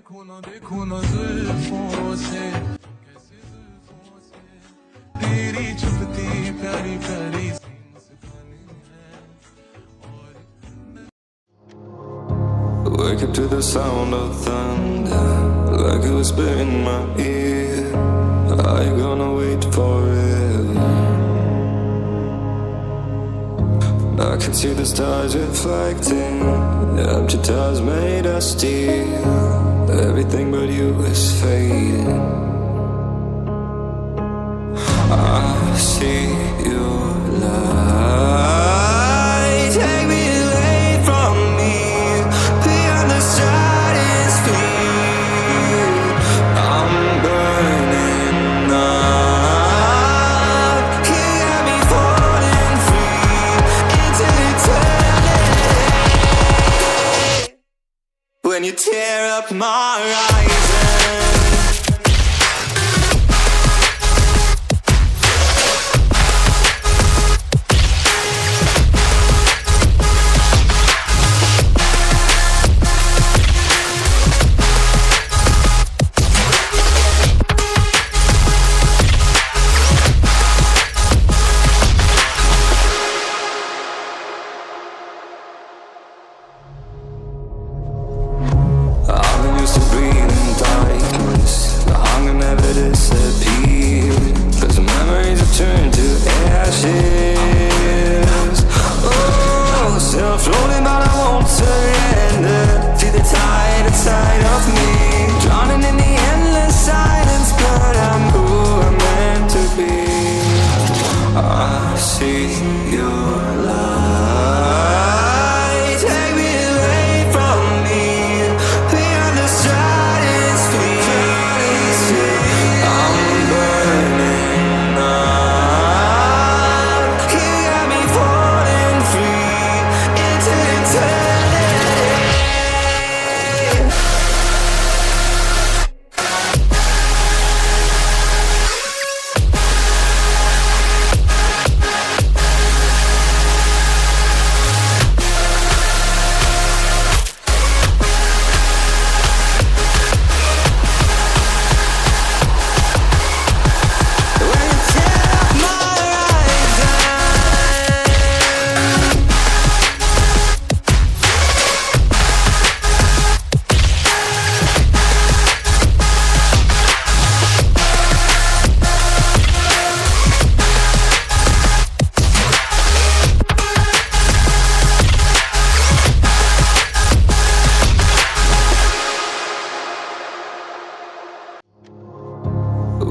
देखो ना जुल्फों से तेरी चुपती प्यारी प्यारी सी मुस्कान है। Wake up to the sound of thunder, like a whisper in my ear. Are you gonna wait forever? I can see the stars reflecting, the empty tires made of steel. Everything but you is fading. I see your light, take me away from me, beyond the stratosphere. I'm burning up, you got me falling free into eternity. When you tear up my horizon,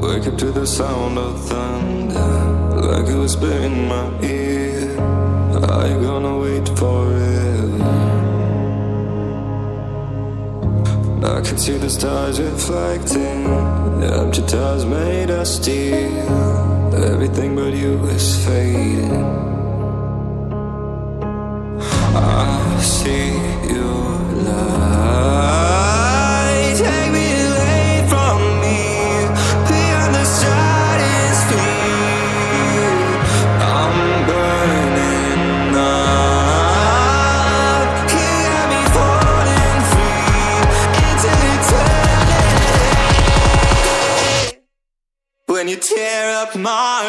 wake up to the sound of thunder, like a whisper in my ear. Are you gonna wait forever? I can see the stars reflecting, the empty tires made of steel. Everything but you is fading. I see your light, take me away from me, beyond the stratosphere. I'm burning up, you got me falling free into eternity. When you tear up my